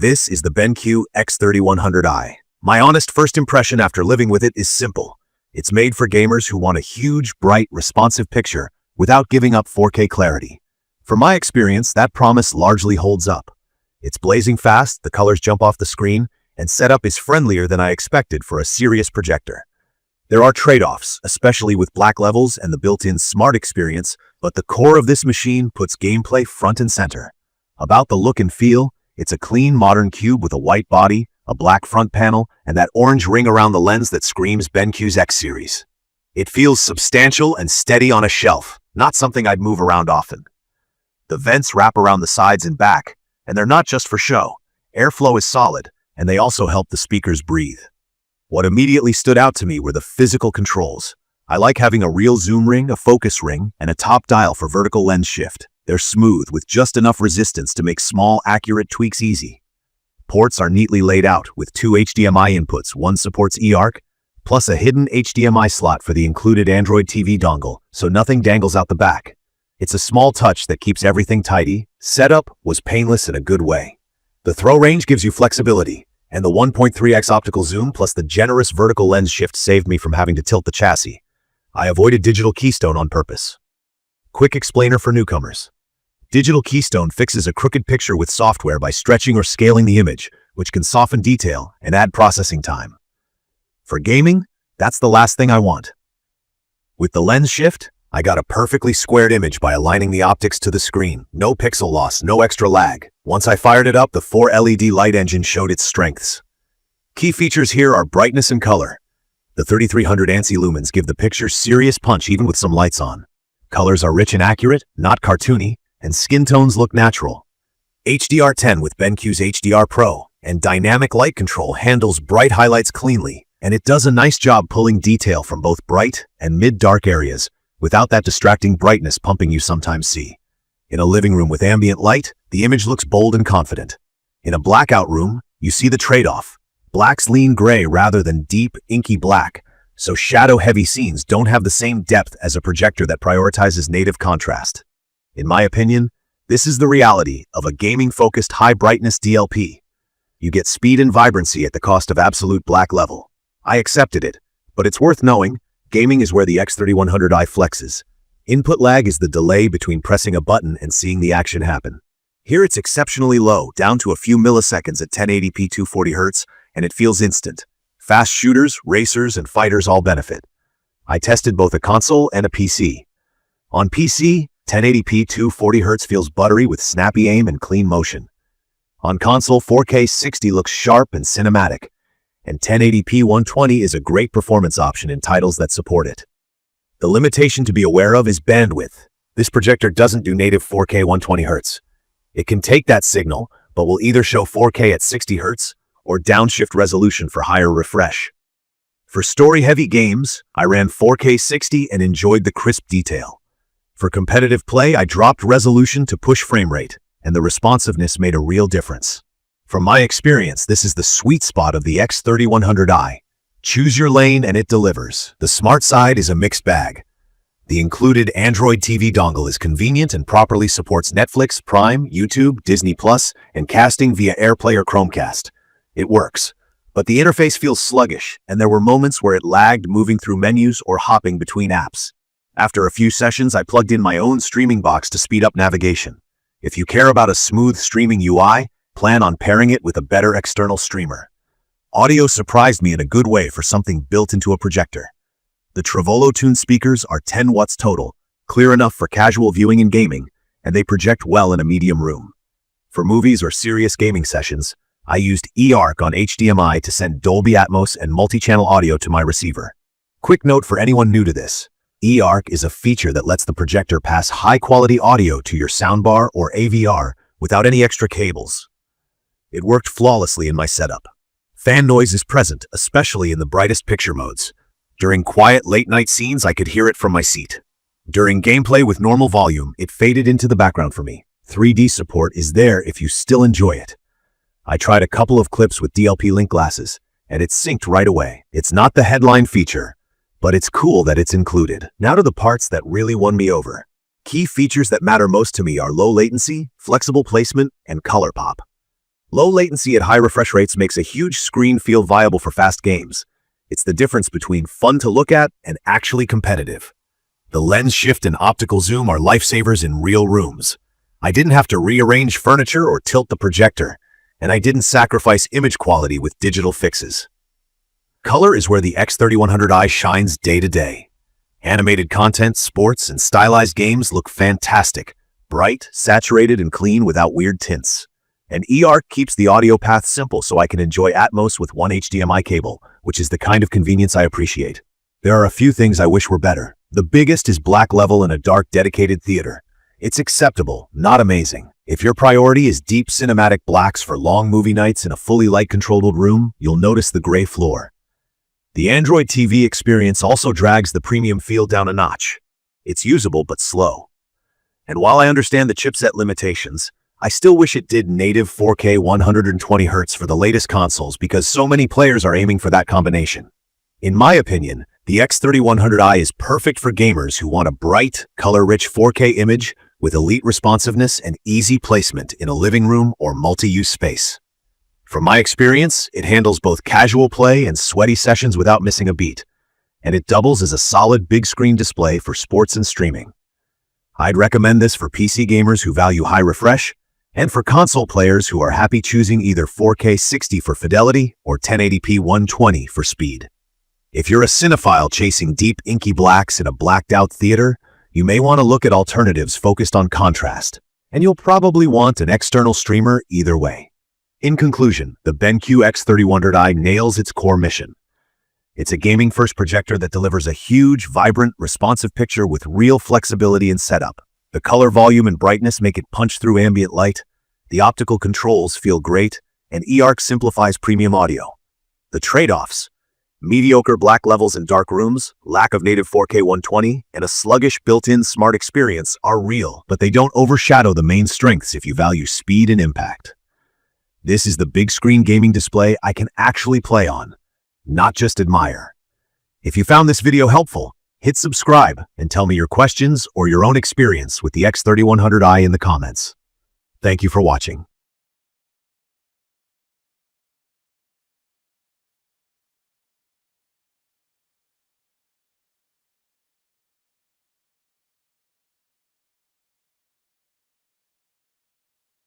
This is the BenQ X3100i. My honest first impression after living with it is simple. It's made for gamers who want a huge, bright, responsive picture without giving up 4K clarity. From my experience, that promise largely holds up. It's blazing fast, the colors jump off the screen, and setup is friendlier than I expected for a serious projector. There are trade-offs, especially with black levels and the built-in smart experience, but the core of this machine puts gameplay front and center. About the look and feel, it's a clean, modern cube with a white body, a black front panel, and that orange ring around the lens that screams BenQ's X series. It feels substantial and steady on a shelf, not something I'd move around often. The vents wrap around the sides and back, and they're not just for show. Airflow is solid, and they also help the speakers breathe. What immediately stood out to me were the physical controls. I like having a real zoom ring, a focus ring, and a top dial for vertical lens shift. They're smooth, with just enough resistance to make small, accurate tweaks easy. Ports are neatly laid out, with 2 HDMI inputs. One supports eARC, plus a hidden HDMI slot for the included Android TV dongle, so nothing dangles out the back. It's a small touch that keeps everything tidy. Setup was painless in a good way. The throw range gives you flexibility, and the 1.3x optical zoom plus the generous vertical lens shift saved me from having to tilt the chassis. I avoided digital keystone on purpose. Quick explainer for newcomers. Digital keystone fixes a crooked picture with software by stretching or scaling the image, which can soften detail and add processing time. For gaming, that's the last thing I want. With the lens shift, I got a perfectly squared image by aligning the optics to the screen. No pixel loss, no extra lag. Once I fired it up, the 4 LED light engine showed its strengths. Key features here are brightness and color. The 3300 ANSI lumens give the picture serious punch even with some lights on. Colors are rich and accurate, not cartoony, and skin tones look natural. HDR10 with BenQ's HDR Pro and dynamic light control handles bright highlights cleanly, and it does a nice job pulling detail from both bright and mid-dark areas without that distracting brightness pumping you sometimes see. In a living room with ambient light, the image looks bold and confident. In a blackout room, you see the trade-off. Blacks lean gray rather than deep, inky black, so shadow-heavy scenes don't have the same depth as a projector that prioritizes native contrast. In my opinion, this is the reality of a gaming-focused high-brightness DLP. You get speed and vibrancy at the cost of absolute black level. I accepted it, but it's worth knowing, gaming is where the X3100i flexes. Input lag is the delay between pressing a button and seeing the action happen. Here it's exceptionally low, down to a few milliseconds at 1080p 240Hz, and it feels instant. Fast shooters, racers, and fighters all benefit. I tested both a console and a PC. On PC, 1080p 240Hz feels buttery with snappy aim and clean motion. On console, 4K 60 looks sharp and cinematic, and 1080p 120 is a great performance option in titles that support it. The limitation to be aware of is bandwidth. This projector doesn't do native 4K 120Hz. It can take that signal, but will either show 4K at 60Hz or downshift resolution for higher refresh. For story-heavy games, I ran 4K 60 and enjoyed the crisp detail. For competitive play, I dropped resolution to push frame rate, and the responsiveness made a real difference. From my experience, this is the sweet spot of the X3100i. Choose your lane and it delivers. The smart side is a mixed bag. The included Android TV dongle is convenient and properly supports Netflix, Prime, YouTube, Disney+, and casting via AirPlay or Chromecast. It works, but the interface feels sluggish, and there were moments where it lagged moving through menus or hopping between apps. After a few sessions, I plugged in my own streaming box to speed up navigation. If you care about a smooth streaming UI, plan on pairing it with a better external streamer. Audio surprised me in a good way for something built into a projector. The TreVolo tuned speakers are 10 watts total, clear enough for casual viewing and gaming, and they project well in a medium room. For movies or serious gaming sessions, I used eARC on HDMI to send Dolby Atmos and multi-channel audio to my receiver. Quick note for anyone new to this. eARC is a feature that lets the projector pass high-quality audio to your soundbar or AVR without any extra cables. It worked flawlessly in my setup. Fan noise is present, especially in the brightest picture modes. During quiet late-night scenes, I could hear it from my seat. During gameplay with normal volume, it faded into the background for me. 3D support is there if you still enjoy it. I tried a couple of clips with DLP link glasses, and it synced right away. It's not the headline feature, but it's cool that it's included. Now to the parts that really won me over. Key features that matter most to me are low latency, flexible placement, and color pop. Low latency at high refresh rates makes a huge screen feel viable for fast games. It's the difference between fun to look at and actually competitive. The lens shift and optical zoom are lifesavers in real rooms. I didn't have to rearrange furniture or tilt the projector, and I didn't sacrifice image quality with digital fixes. Color is where the X3100i shines day to day. Animated content, sports, and stylized games look fantastic, bright, saturated, and clean without weird tints. And eARC keeps the audio path simple so I can enjoy Atmos with one HDMI cable, which is the kind of convenience I appreciate. There are a few things I wish were better. The biggest is black level in a dark dedicated theater. It's acceptable, not amazing. If your priority is deep cinematic blacks for long movie nights in a fully light-controlled room, you'll notice the gray floor. The Android TV experience also drags the premium feel down a notch. It's usable but slow. And while I understand the chipset limitations, I still wish it did native 4K 120Hz for the latest consoles because so many players are aiming for that combination. In my opinion, the X3100i is perfect for gamers who want a bright, color-rich 4K image with elite responsiveness and easy placement in a living room or multi-use space. From my experience, it handles both casual play and sweaty sessions without missing a beat, and it doubles as a solid big-screen display for sports and streaming. I'd recommend this for PC gamers who value high refresh, and for console players who are happy choosing either 4K 60 for fidelity or 1080p 120 for speed. If you're a cinephile chasing deep inky blacks in a blacked-out theater, you may want to look at alternatives focused on contrast, and you'll probably want an external streamer either way. In conclusion, the BenQ X3100i nails its core mission. It's a gaming-first projector that delivers a huge, vibrant, responsive picture with real flexibility in setup. The color volume and brightness make it punch through ambient light, the optical controls feel great, and eARC simplifies premium audio. The trade-offs: mediocre black levels in dark rooms, lack of native 4K 120, and a sluggish built-in smart experience are real, but they don't overshadow the main strengths if you value speed and impact. This is the big screen gaming display I can actually play on, not just admire. If you found this video helpful, hit subscribe and tell me your questions or your own experience with the X3100i in the comments. Thank you for watching.